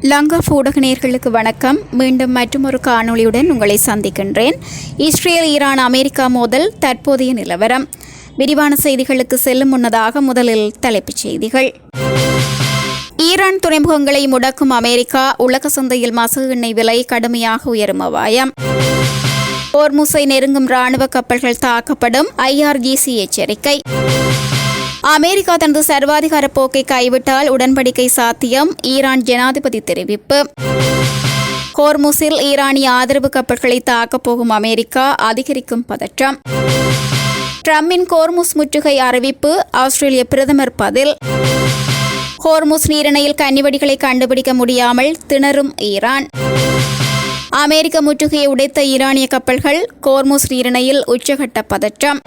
லங்கா ஊடக நேயர்களுக்கு வணக்கம். மீண்டும் மற்றொரு காணொளியுடன் உங்களை சந்திக்கின்றேன். இஸ்ரேல் ஈரான் அமெரிக்கா மோதல் தற்போதைய நிலவரம். விரிவான செய்திகளுக்கு செல்லும் முன்னதாக முதலில் தலைப்புச் செய்திகள். ஈரான் துறைமுகங்களை முடக்கும் அமெரிக்கா, உலக சந்தையில் மசகு எண்ணெய் விலை கடுமையாக உயரும் அபாயம். ஹோர்முஸை நெருங்கும் ராணுவ கப்பல்கள் தாக்கப்படும், IRGC எச்சரிக்கை. அமெரிக்கா தனது சர்வாதிகார போக்கை கைவிட்டால் உடன்படிக்கை சாத்தியம், ஈரான் ஜனாதிபதி தெரிவிப்பு. ஹோர்முஸில் ஈரானிய ஆதரவு கப்பல்களை தாக்கப் போகும் அமெரிக்கா, அதிகரிக்கும் பதற்றம். ட்ரம்பின் ஹோர்முஸ் முற்றுகை அறிவிப்பு, ஆஸ்திரேலிய பிரதமர் பதில். ஹோர்முஸ் நீரிணையில் கன்னிவெடிகளை கண்டுபிடிக்க முடியாமல் திணறும் ஈரான். அமெரிக்க முற்றுகையை உடைத்த ஈரானிய கப்பல்கள், ஹோர்முஸ் நீரிணையில் உச்சகட்ட பதற்றம்.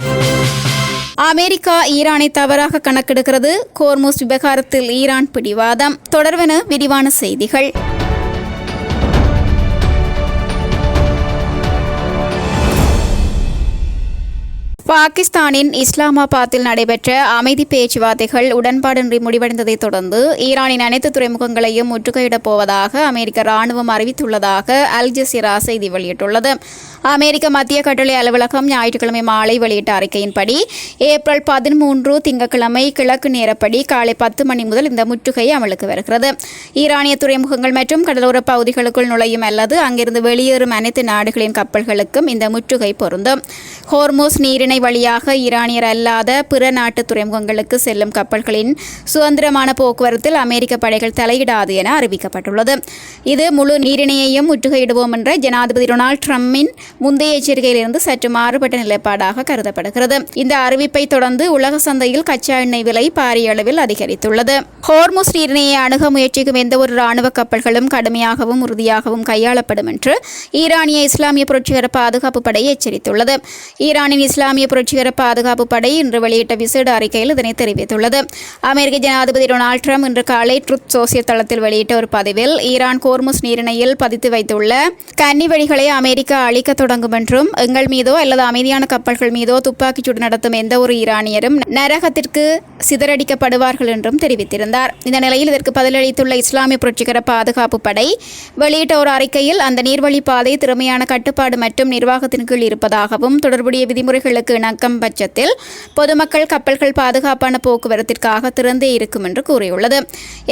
அமெரிக்கா ஈரானை தவறாக கணக்கெடுக்கிறது, ஹோர்முஸ் விவகாரத்தில் ஈரான் பிடிவாதம். தொடர்வென விரிவான செய்திகள். பாகிஸ்தானின் இஸ்லாமாபாத்தில் நடைபெற்ற அமைதி பேச்சுவார்த்தைகள் உடன்பாடின்றி முடிவடைந்ததை தொடர்ந்து ஈரானின் அனைத்து துறைமுகங்களையும் முற்றுகையிடப் போவதாக அமெரிக்க ராணுவம் அறிவித்துள்ளதாக அல் ஜசீரா செய்தி வெளியிட்டுள்ளது. அமெரிக்க மத்திய கட்டளை அலுவலகம் ஞாயிற்றுக்கிழமை மாலை வெளியிட்ட அறிக்கையின்படி ஏப்ரல் 13 திங்கட்கிழமை கிழக்கு நேரப்படி காலை 10 மணி முதல் இந்த முற்றுகை அமலுக்கு வருகிறது. ஈரானிய துறைமுகங்கள் மற்றும் கடலோர பகுதிகளுக்குள் நுழையும் அல்லது அங்கிருந்து வெளியேறும் அனைத்து நாடுகளின் கப்பல்களுக்கும் இந்த முற்றுகை பொருந்தும். ஹோர்முஸ் நீரிணை வழியாக ஈரானியர் அல்லாத பிற நாட்டு துறைமுகங்களுக்கு செல்லும் கப்பல்களின் சுதந்திரமான போக்குவரத்தில் அமெரிக்க படைகள் தலையிடாது என அறிவிக்கப்பட்டுள்ளது. இது முழு நீரிணையையும் முற்றுகையிடுவோம் என்ற ஜனாதிபதி டொனால்ட் ட்ரம்பின் முந்தைய எச்சரிக்கையிலிருந்து சற்று மாறுபட்ட நிலைப்பாடாக கருதப்படுகிறது. இந்த அறிவிப்பை தொடர்ந்து உலக சந்தையில் கச்சா எண்ணெய் விலை பாரிய அளவில் அதிகரித்துள்ளது. ஹோர்முஸ் நீரிணையை அணுக முயற்சிக்கும் எந்தவொரு ராணுவ கப்பல்களும் கடுமையாகவும் உறுதியாகவும் கையாளப்படும் என்று ஈரானிய இஸ்லாமிய புரட்சிகர பாதுகாப்பு படை எச்சரித்துள்ளது. ஈரானின் இஸ்லாமிய புரட்சிகர பாதுகாப்பு படை இன்று வெளியிட்ட விசேட அறிக்கையில் இதனை தெரிவித்துள்ளது. அமெரிக்க ஜனாதிபதி டொனால்ட் ட்ரம்ப் இன்று காலை ட்ரூத் சோசியல் தளத்தில் வெளியிட்ட ஒரு பதிவில் ஈரான் ஹோர்முஸ் நீரிணையில் பதித்து வைத்துள்ள கன்னிவெடிகளை அமெரிக்கா அழிக்க தொடங்கும் என்றும், எங்கள் மீதோ அல்லது அமைதியான கப்பல்கள் மீதோ துப்பாக்கிச்சூடு நடத்தும் எந்த ஒரு ஈரானியரும் நரகத்திற்கு சிதறடிக்கப்படுவார்கள் என்றும் தெரிவித்திருந்தார். இந்த நிலையில் இதற்கு பதிலளித்துள்ள இஸ்லாமிய புரட்சிகர பாதுகாப்பு படை வெளியிட்ட ஒரு அறிக்கையில் அந்த நீர்வழி பாதை திறமையான கட்டுப்பாடு மற்றும் நிர்வாகத்தின் கீழ் இருப்பதாகவும், தொடர்புடைய விதிமுறைகளுக்கு இணக்கம் பட்சத்தில் பொதுமக்கள் கப்பல்கள் பாதுகாப்பான போக்குவரத்திற்காக திறந்தே இருக்கும் என்று கூறியுள்ளது.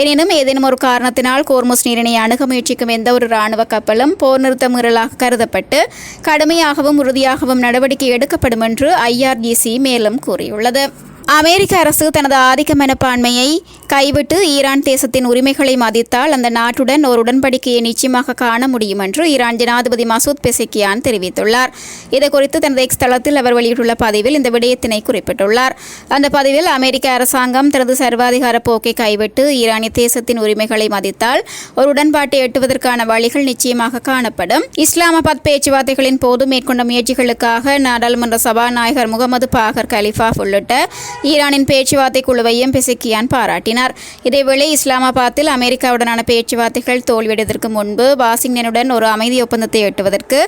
எனினும் ஏதேனும் ஒரு காரணத்தினால் ஹோர்முஸ் நீரிணையை அணுக முயற்சிக்கும் எந்த ஒரு ராணுவ கப்பலும் போர் நிறுத்த மீறலாக கருதப்பட்டு கடுமையாகவும் உறுதியாகவும் நடவடிக்கை எடுக்கப்படும் என்று IRGC மேலும் கூறியுள்ளது. அமெரிக்க அரசு தனது ஆதிக்க மனப்பான்மையை கைவிட்டு ஈரான் தேசத்தின் உரிமைகளை மதித்தால் அந்த நாட்டுடன் ஒரு உடன்படிக்கையை நிச்சயமாக காண முடியும் என்று ஈரான் ஜனாதிபதி மசூத் பெசெக்கியான் தெரிவித்துள்ளார். இதுகுறித்து தனது எக்ஸ் தளத்தில் அவர் வெளியிட்டுள்ள பதிவில் இந்த விடயத்தினை குறிப்பிட்டுள்ளார். அந்த பதிவில் அமெரிக்க அரசாங்கம் தனது சர்வாதிகார போக்கை கைவிட்டு ஈரானிய தேசத்தின் உரிமைகளை மதித்தால் ஒரு உடன்பாட்டை எட்டுவதற்கான வழிகள் நிச்சயமாக காணப்படும். இஸ்லாமாபாத் பேச்சுவார்த்தைகளின் போது மேற்கொண்ட முயற்சிகளுக்காக நாடாளுமன்ற சபாநாயகர் முகமது பாகர் கலிஃபா உள்ளிட்ட ஈரானின் பேச்சுவார்த்தை குழுவையும் பெசெக்கியான் பாராட்டினார். இதேவேளை இஸ்லாமாபாத்தில் அமெரிக்காவுடனான பேச்சுவார்த்தைகள் தோல்வியடைவதற்கு முன்பு வாஷிங்டனுடன் ஒரு அமைதி ஒப்பந்தத்தை எட்டுவதற்கு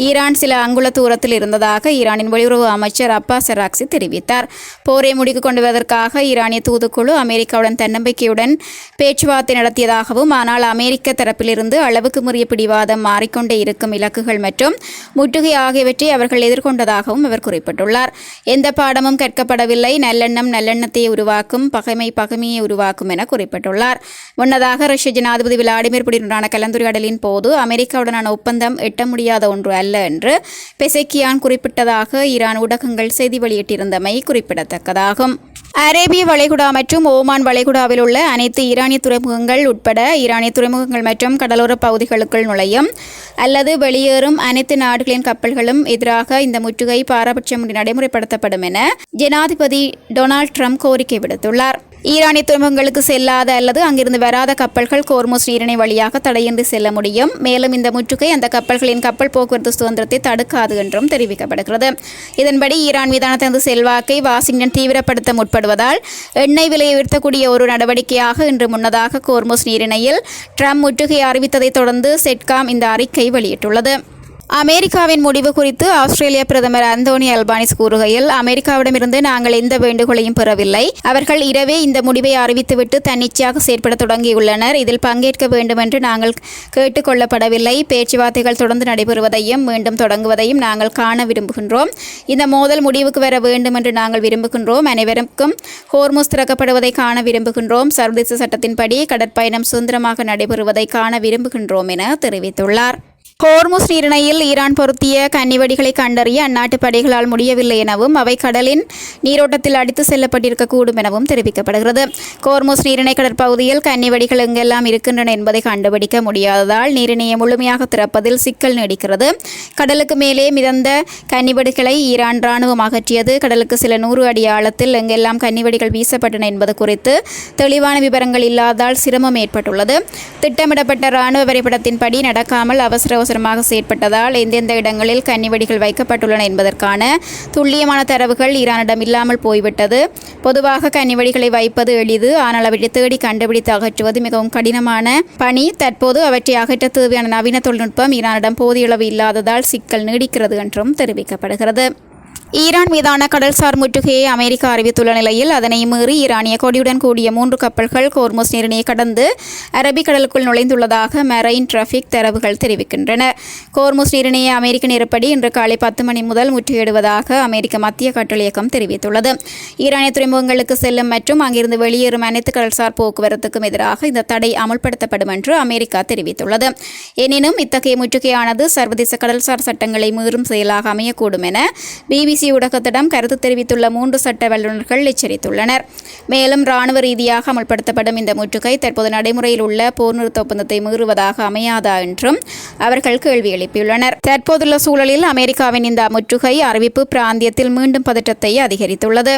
ஈரான் சில அங்குல தூரத்தில் இருந்ததாக ஈரானின் வெளியுறவு அமைச்சர் அப்பாஸ் அராக்சி தெரிவித்தார். போரை முடிக்கு கொண்டு வருவதற்காக ஈரானிய தூதுக்குழு அமெரிக்காவுடன் தன்னம்பிக்கையுடன் பேச்சுவார்த்தை நடத்தியதாகவும், ஆனால் அமெரிக்க தரப்பிலிருந்து அளவுக்கு மீறிய பிடிவாதம், மாறிக்கொண்டே இருக்கும் இலக்குகள் மற்றும் முற்றுகை ஆகியவற்றை அவர்கள் எதிர்கொண்டதாகவும் அவர் குறிப்பிட்டுள்ளார். எந்த பாடமும் கற்கப்படவில்லை, நல்லெண்ணம் நல்லெண்ணத்தை உருவாக்கும், பகைமை பகைமையை உருவாக்கும் என குறிப்பிட்டுள்ளார். முன்னதாக ரஷ்ய ஜனாதிபதி விளாடிமிர் புடினுடனான கலந்துரையாடலின் போது அமெரிக்காவுடனான ஒப்பந்தம் எட்ட முடியாத ஒன்று அல்ல என்று பெசெக்கியான் குறிப்பிட்டதாக ஈரான் ஊடகங்கள் செய்தி வெளியிட்டிருந்தமை குறிப்பிடத்தக்கதாகும். அரேபிய வளைகுடா மற்றும் ஓமான் வளைகுடாவில் உள்ள அனைத்து ஈரானிய துறைமுகங்கள் உட்பட ஈரானிய துறைமுகங்கள் மற்றும் கடலோர பகுதிகளுக்குள் நுழையும் அல்லது வெளியேறும் அனைத்து நாடுகளின் கப்பல்களும் எதிராக இந்த முற்றுகை பாரபட்சமின்றி நடைமுறைப்படுத்தப்படும் என ஜனாதிபதி டொனால்ட் ட்ரம்ப் கோரிக்கை விடுத்துள்ளார். ஈரானிய துறைமுகங்களுக்கு செல்லாத அல்லது அங்கிருந்து வராத கப்பல்கள் ஹோர்முஸ் நீரிணை வழியாக தடையின்றி செல்ல முடியும். மேலும் இந்த முற்றுகை அந்த கப்பல்களின் கப்பல் போக்குவரத்து சுதந்திரத்தை தடுக்காது என்றும் தெரிவிக்கப்படுகிறது. இதன்படி ஈரான் மீதான தனது செல்வாக்கை வாஷிங்டன் தீவிரப்படுத்த முற்படுவதால் எண்ணெய் விலையை உயர்த்தக்கூடிய ஒரு நடவடிக்கையாக இன்று முன்னதாக ஹோர்முஸ் நீரிணையில் ட்ரம்ப் முற்றுகை அறிவித்ததை தொடர்ந்து செட்காம் இந்த அறிக்கை வெளியிட்டுள்ளது. அமெரிக்காவின் முடிவு குறித்து ஆஸ்திரேலிய பிரதமர் அந்தோனி அல்பானிஸ் கூறுகையில், அமெரிக்காவிடமிருந்து நாங்கள் எந்த வேண்டுகோளையும் பெறவில்லை. அவர்கள் இரவே இந்த முடிவை அறிவித்துவிட்டு தன்னிச்சையாக செயற்பட தொடங்கியுள்ளனர். இதில் பங்கேற்க வேண்டும் என்று நாங்கள் கேட்டுக் கொள்ளப்படவில்லை. பேச்சுவார்த்தைகள் தொடர்ந்து நடைபெறுவதையும் மீண்டும் தொடங்குவதையும் நாங்கள் காண விரும்புகின்றோம். இந்த மோதல் முடிவுக்கு வர வேண்டும் என்று நாங்கள் விரும்புகின்றோம். அனைவருக்கும் ஹோர்முஸ் திறக்கப்படுவதை காண விரும்புகின்றோம். சர்வதேச சட்டத்தின்படி கடற்பயணம் சுதந்திரமாக நடைபெறுவதை காண விரும்புகின்றோம் என தெரிவித்துள்ளார். ஹோர்முஸ் நீரிணையில் ஈரான் பொருத்திய கன்னிவெடிகளை கண்டறிய அந்நாட்டு படைகளால் முடியவில்லை எனவும் அவை கடலின் நீரோட்டத்தில் அடித்து செல்லப்பட்டிருக்கக்கூடும் எனவும் தெரிவிக்கப்படுகிறது. ஹோர்முஸ் நீரிணை கடற்பகுதியில் கன்னிவெடிகள் எங்கெல்லாம் இருக்கின்றன என்பதை கண்டுபிடிக்க முடியாததால் நீரிணையை முழுமையாக திறப்பதில் சிக்கல் நீடிக்கிறது. கடலுக்கு மேலே மிதந்த கன்னிவெடிகளை ஈரான் ராணுவம் அகற்றியது. கடலுக்கு சில 100 அடி ஆழத்தில் எங்கெல்லாம் கன்னிவெடிகள் வீசப்பட்டன என்பது குறித்து தெளிவான விவரங்கள் இல்லாததால் சிரமம் ஏற்பட்டுள்ளது. திட்டமிடப்பட்ட ராணுவ வரைபடத்தின்படி நடக்காமல் அவசரமாக செயற்பட்டதால் எந்தெந்த இடங்களில் கன்னிவெடிகள் வைக்கப்பட்டுள்ளன என்பதற்கான துல்லியமான தரவுகள் ஈரானிடம் இல்லாமல் போய்விட்டது. பொதுவாக கன்னிவெடிகளை வைப்பது எளிது. ஆனால் அவற்றை தேடி கண்டுபிடித்து அகற்றுவது மிகவும் கடினமான பணி. தற்போது அவற்றை அகற்ற தேவையான நவீன தொழில்நுட்பம் ஈரானிடம் போதிய அளவு இல்லாததால் சிக்கல் நீடிக்கிறது என்றும் தெரிவிக்கப்படுகிறது. ஈரான் மீதான கடல்சார் முற்றுகையை அமெரிக்கா அறிவித்துள்ள நிலையில் அதனை மீறி ஈரானிய கொடியுடன் கூடிய 3 கப்பல்கள் ஹோர்முஸ் நீரிணையை கடந்து அரபிக்கடலுக்குள் நுழைந்துள்ளதாக மெரைன் டிராபிக் தரவுகள் தெரிவிக்கின்றன. ஹோர்முஸ் நீரிணையை அமெரிக்க நேரப்படி இன்று காலை 10 மணி முதல் முற்றுகையிடுவதாக அமெரிக்க மத்திய கட்டளையகம் தெரிவித்துள்ளது. ஈரானிய துறைமுகங்களுக்கு செல்லும் மற்றும் அங்கிருந்து வெளியேறும் அனைத்து கடல்சார் போக்குவரத்துக்கும் எதிராக இந்த தடை அமல்படுத்தப்படும் என்று அமெரிக்கா தெரிவித்துள்ளது. எனினும் இத்தகைய முற்றுகையானது சர்வதேச கடல்சார் சட்டங்களை மீறும் செயலாக அமையக்கூடும் என BBC ஊடகத்திடம் கருத்து தெரிவித்துள்ள 3 சட்ட வல்லுநர்கள் எச்சரித்துள்ளனர். மேலும் ராணுவ ரீதியாக அமல்படுத்தப்படும் இந்த முற்றுகை தற்போது நடைமுறையில் உள்ள போர் நிறுத்த ஒப்பந்தத்தை மீறுவதாக அமையாதா என்றும் அவர்கள் கேள்வி எழுப்பியுள்ளனர். தற்போதுள்ள சூழலில் அமெரிக்காவின் இந்த முற்றுகை அறிவிப்பு பிராந்தியத்தில் மீண்டும் பதற்றத்தை அதிகரித்துள்ளது.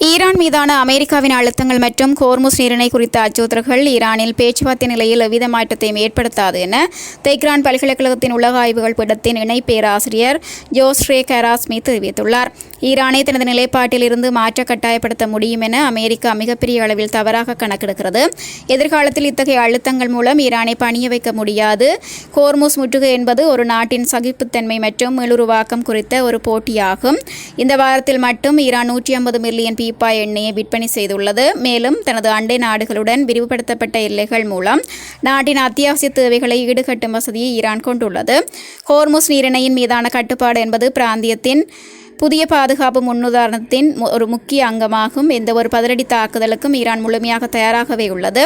ஈரான் மீதான அமெரிக்காவின் அழுத்தங்கள் மற்றும் ஹோர்முஸ் நீரிணை குறித்த அச்சுறுத்தல்கள் ஈரானில் பேச்சுவார்த்தை நிலையில் எவ்வித மாற்றத்தையும் ஏற்படுத்தாது என தெஹ்ரான் பல்கலைக்கழகத்தின் உலக ஆய்வுகள் பீடத்தின் இணை பேராசிரியர் ஜோஸ்ரே கராஸ்மி தெரிவித்துள்ளார். ஈரானை தனது நிலைப்பாட்டில் இருந்து மாற்ற கட்டாயப்படுத்த முடியும் என அமெரிக்கா மிகப்பெரிய அளவில் தவறாக கணக்கெடுக்கிறது. எதிர்காலத்தில் இத்தகைய அழுத்தங்கள் மூலம் ஈரானை பணிய வைக்க முடியாது. ஹோர்முஸ் முற்றுகை என்பது ஒரு நாட்டின் சகிப்புத்தன்மை மற்றும் மீளுருவாக்கம் குறித்த ஒரு போட்டியாகும். இந்த வாரத்தில் மட்டும் ஈரான் 150 மில்லியன் பீப்பாய் எண்ணெயை விற்பனை செய்துள்ளது. மேலும் தனது அண்டை நாடுகளுடன் விரிவுபடுத்தப்பட்ட எல்லைகள் மூலம் நாட்டின் அத்தியாவசிய தேவைகளை ஈடுகட்டும் வசதியை ஈரான் கொண்டுள்ளது. ஹோர்முஸ் நீரிணையின் மீதான கட்டுப்பாடு என்பது பிராந்தியத்தின் புதிய பாதுகாப்பு முன்னுதாரணத்தின் ஒரு முக்கிய அங்கமாகும். எந்த ஒரு பதிலடி தாக்குதலுக்கும் ஈரான் முழுமையாக தயாராகவே உள்ளது.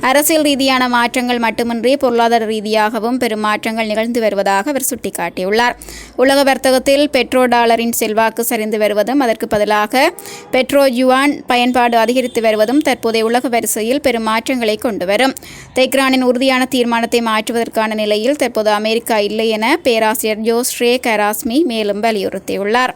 அரசியல் ரீதியான மாற்றங்கள் மட்டுமின்றி பொருளாதார ரீதியாகவும் பெரும் மாற்றங்கள் நிகழ்ந்து வருவதாக அவர் சுட்டிக்காட்டியுள்ளார். உலக வர்த்தகத்தில் பெட்ரோ டாலரின் செல்வாக்கு சரிந்து வருவதும் அதற்கு பதிலாக பெட்ரோ யுவான் பயன்பாடு அதிகரித்து வருவதும் தற்போதைய உலக வரிசையில் பெரும் மாற்றங்களை கொண்டு வரும். தெஹ்ரானின் உறுதியான தீர்மானத்தை மாற்றுவதற்கான நிலையில் தற்போது அமெரிக்கா இல்லை என பேராசிரியர் ஜோஸ்ரே கராஸ்மி மேலும் வலியுறுத்தியுள்ளார்.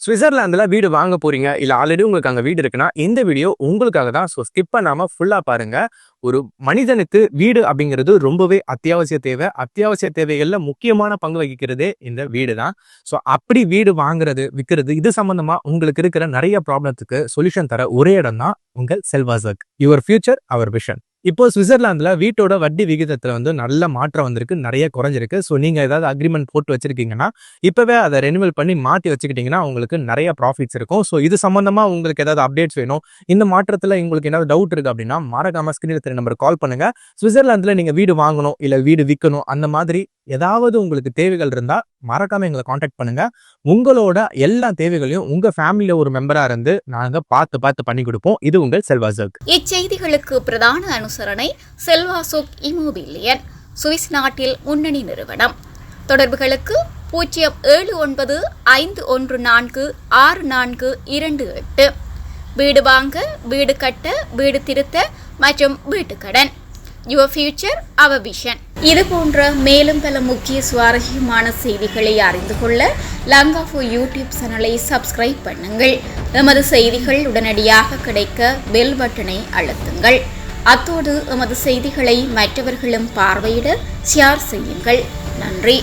சுவிட்சர்லாந்துல வீடு வாங்க போறீங்க, இல்ல ஆல்ரெடி உங்களுக்கு அங்க வீடு இருக்குன்னா இந்த வீடியோ உங்களுக்காக தான். ஸோ ஸ்கிப் பண்ணாம ஃபுல்லா பாருங்க. ஒரு மனிதனுக்கு வீடு அப்படிங்கிறது ரொம்பவே அத்தியாவசிய தேவை. அத்தியாவசிய தேவைகள்ல முக்கியமான பங்கு வகிக்கிறதே இந்த வீடு தான். ஸோ அப்படி வீடு வாங்குறது, விற்கிறது, இது சம்பந்தமா உங்களுக்கு இருக்கிற நிறைய ப்ராப்ளத்துக்கு சொல்யூஷன் தர ஒரே இடம் தான் உங்கள் செல்வாசக். Your future our vision. இப்போ சுவிட்சர்லாந்துல வீட்டோட வட்டி விகிதத்துல நல்ல மாற்றம் வந்திருக்கு, நிறைய குறைஞ்சிருக்கு. ஸோ நீங்க ஏதாவது அக்ரிமெண்ட் போட்டு வச்சிருக்கீங்கன்னா இப்பவே அதை ரெனிவல் பண்ணி மாற்றி வச்சுக்கிட்டீங்கன்னா உங்களுக்கு நிறைய ப்ராஃபிட்ஸ் இருக்கும். ஸோ இது சம்பந்தமா உங்களுக்கு ஏதாவது அப்டேட்ஸ் வேணும், இந்த மாற்றத்துல உங்களுக்கு ஏதாவது டவுட் இருக்கு அப்படின்னா மறக்காம ஸ்கிரீன்ல தெரிய நம்பருக்கு கால் பண்ணுங்க. சுவிட்சர்லாந்துல நீங்க வீடு வாங்கணும் இல்ல வீடு விற்கணும், அந்த மாதிரி ஏதாவது உங்களுக்கு தேவைகள் இருந்தா மறக்காம எங்களை காண்டாக்ட் பண்ணுங்க. உங்களோட எல்லா தேவைகளையும் உங்க ஃபேமிலியில ஒரு மெம்பரா இருந்து நாங்க பார்த்து பண்ணி கொடுப்போம். இது உங்கள் செல்வாசக். இச்செய்திகளுக்கு பிரதான அனுசரணை செல்வாசோக் இமோபிலியன், சுவிஸ் நாட்டில் முன்னணி நிறுவனம். தொடர்புகளுக்கு 07951464228. வீடு வாங்க, வீடு கட்ட, வீடு திருத்த மற்றும் வீட்டுக்கடன். Your future our vision. இது போன்ற மேலும் பல முக்கிய சுவாரஸ்யமான செய்திகளை அறிந்து கொள்ள லங்காஃபோ யூடியூப் சேனலை சப்ஸ்கிரைப் பண்ணுங்கள். எமது செய்திகள் உடனடியாக கிடைக்க பெல் பட்டனை அழுத்துங்கள். அத்தோடு எமது செய்திகளை மற்றவர்களும் பார்வையிட ஷேர் செய்யுங்கள். நன்றி.